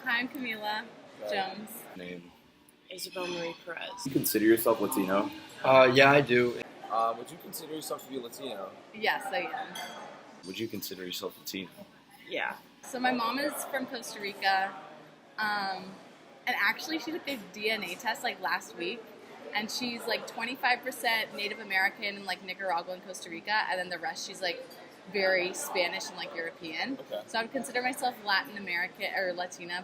Hi, I'm Camila Jones. Name. Isabel Marie Perez. Do you consider yourself Latino? Yeah, I do. Would you consider yourself to be Latino? Yes, I am. Would you consider yourself Latino? Yeah. So my mom is from Costa Rica, and actually she took a DNA test like last week, and she's like 25% Native American in like Nicaragua and Costa Rica, and then the rest she's like very Spanish and like European. Okay. So I would consider myself Latin American or Latina.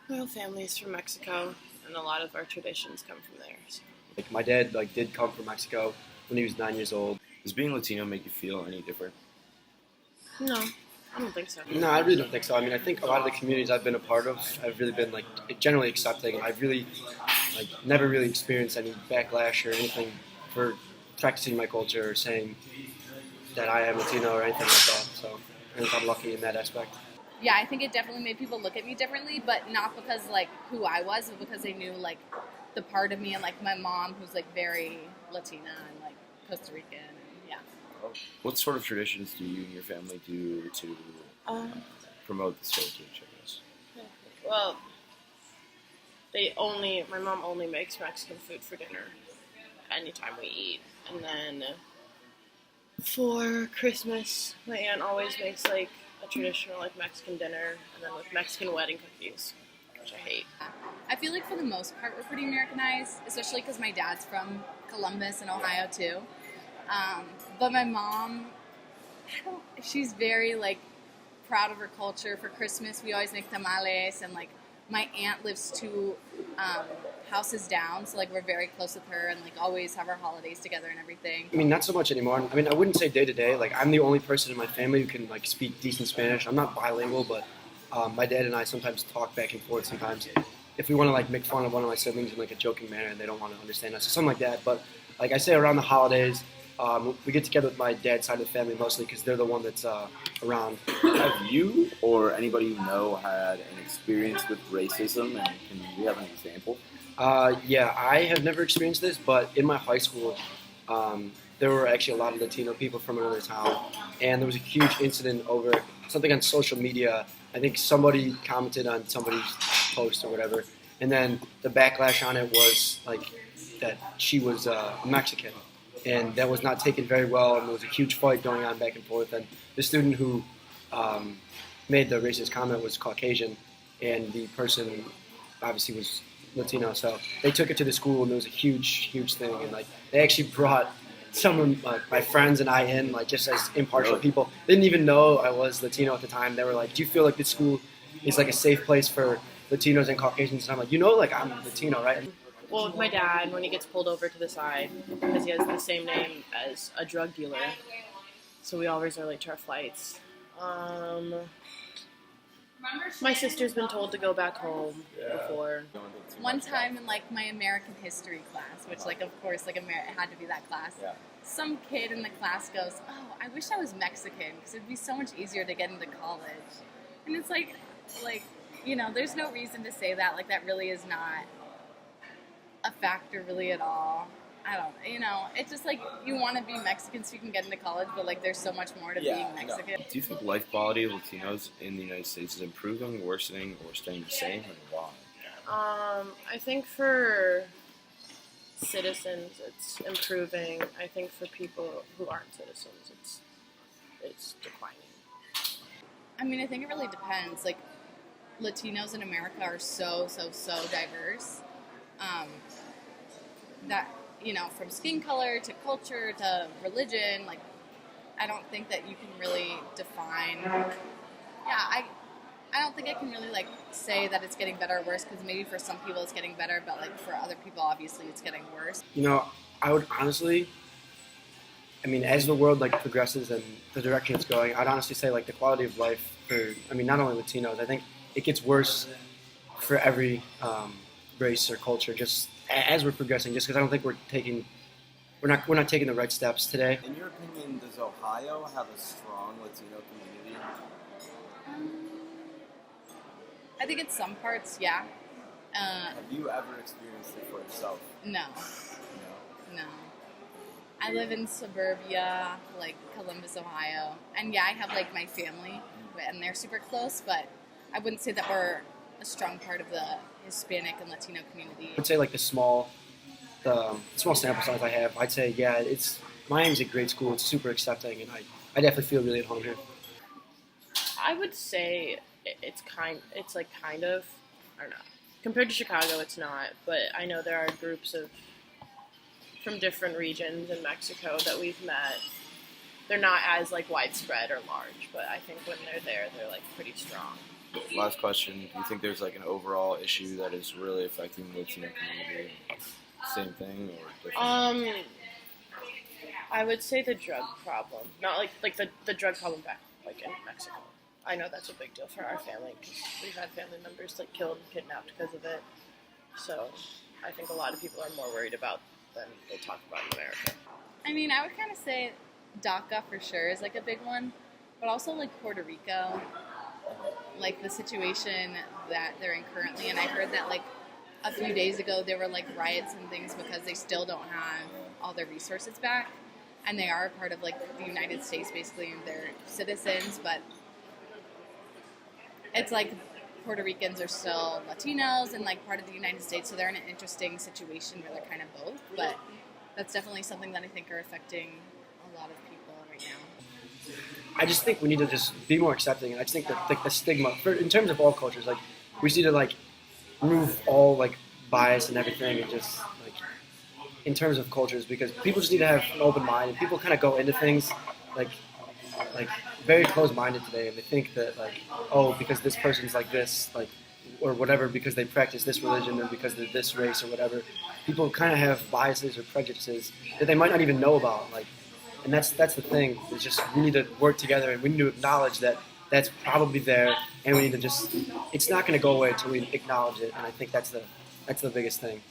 My whole family is from Mexico, and a lot of our traditions come from there. So. Like my dad did come from Mexico when he was 9 years old. Does being Latino make you feel any different? No, I don't think so. No, I really don't think so. I mean, I think a lot of the communities I've been a part of have really been like generally accepting. I've really never really experienced any backlash or anything for practicing my culture or saying that I am Latino or anything like that. So I think I'm lucky in that aspect. Yeah, I think it definitely made people look at me differently, but not because like who I was, but because they knew like the part of me and like my mom who's like very Latina and like Costa Rican and yeah. What sort of traditions do you and your family do to promote this heritage, I guess? Well, my mom only makes Mexican food for dinner anytime we eat. And then for Christmas, my aunt always makes like a traditional like Mexican dinner and then with Mexican wedding cookies, which I hate. I feel like for the most part we're pretty Americanized, especially because my dad's from Columbus in Ohio too. But my mom, she's very like proud of her culture. For Christmas we always make tamales, and like my aunt lives two houses down, so like we're very close with her and like always have our holidays together and everything. I mean, not so much anymore. I mean, I wouldn't say day to day. Like, I'm the only person in my family who can like speak decent Spanish. I'm not bilingual, but my dad and I sometimes talk back and forth. Sometimes, if we want to like make fun of one of my siblings in like a joking manner, and they don't want to understand us, or something like that. But like I say, around the holidays, we get together with my dad's side of the family mostly because they're the one that's around. Have you or anybody you know had an experience with racism, and can we have an example? Yeah, I have never experienced this, but in my high school, there were actually a lot of Latino people from another town, and there was a huge incident over something on social media. I think somebody commented on somebody's post or whatever, and then the backlash on it was like that she was Mexican, and that was not taken very well, and there was a huge fight going on back and forth, and the student who made the racist comment was Caucasian, and the person obviously was Latino, so they took it to the school, and there was a huge thing, and like they actually brought some of my friends and I in, like just as impartial people. They didn't even know I was Latino at the time. They were like, "Do you feel like this school is like a safe place for Latinos and Caucasians?" And I'm like, like I'm Latino, right? Well, with my dad, when he gets pulled over to the side, because he has the same name as a drug dealer, so we always are late to our flights. My sister's been told to go back home before. One time in like my American history class, which like of course like it had to be that class, some kid in the class goes, "Oh, I wish I was Mexican because it'd be so much easier to get into college." And it's like there's no reason to say that. Like that really is not a factor really at all. I don't, it's just like you want to be Mexican so you can get into college, but like there's so much more to being Mexican. Do you think life quality of Latinos in the United States is improving, worsening, or staying the same, and why? I think for citizens it's improving. I think for people who aren't citizens it's declining. I mean, I think it really depends. Like Latinos in America are so diverse that from skin color to culture to religion, like I don't think that you can really define. I don't think I can really like say that it's getting better or worse, because maybe for some people it's getting better, but like for other people obviously it's getting worse. I would honestly, as the world like progresses and the direction it's going, I'd honestly say like the quality of life for not only Latinos, I think it gets worse for every race or culture just as we're progressing, just because I don't think we're not taking the right steps today. In your opinion, does Ohio have a strong Latino community? I think in some parts, yeah. Have you ever experienced it for yourself? No. I live in suburbia, like Columbus, Ohio, and yeah, I have like my family, and they're super close, but I wouldn't say that we're a strong part of the Hispanic and Latino community. I'd say like the small sample size I have, I'd say Miami's a great school. It's super accepting, and I definitely feel really at home here. I would say it's kind of, I don't know. Compared to Chicago, it's not, but I know there are groups from different regions in Mexico that we've met. They're not as like widespread or large, but I think when they're there, they're like pretty strong. Last question: do you think there's like an overall issue that is really affecting the Latino community? Same thing or different? I would say the drug problem, not like the drug problem back like in Mexico. I know that's a big deal for our family because we've had family members like killed and kidnapped because of it. So I think a lot of people are more worried about than they talk about in America. I mean, I would kind of say DACA for sure is like a big one, but also like Puerto Rico, like the situation that they're in currently. And I heard that like a few days ago there were like riots and things because they still don't have all their resources back, and they are a part of like the United States basically, and they're citizens, but it's like Puerto Ricans are still Latinos and like part of the United States, so they're in an interesting situation where they're kind of both. But that's definitely something that I think are affecting a lot of people right now. I just think we need to just be more accepting, and I just think that like the stigma, in terms of all cultures, like we just need to like remove all like bias and everything, and just like in terms of cultures, because people just need to have an open mind, and people kind of go into things like very close-minded today, and they think that like, oh, because this person's like this, like, or whatever, because they practice this religion or because they're this race or whatever, people kind of have biases or prejudices that they might not even know about, like, and that's the thing. It's just we need to work together, and we need to acknowledge that that's probably there, and we need to just, it's not going to go away until we acknowledge it, and I think that's the biggest thing.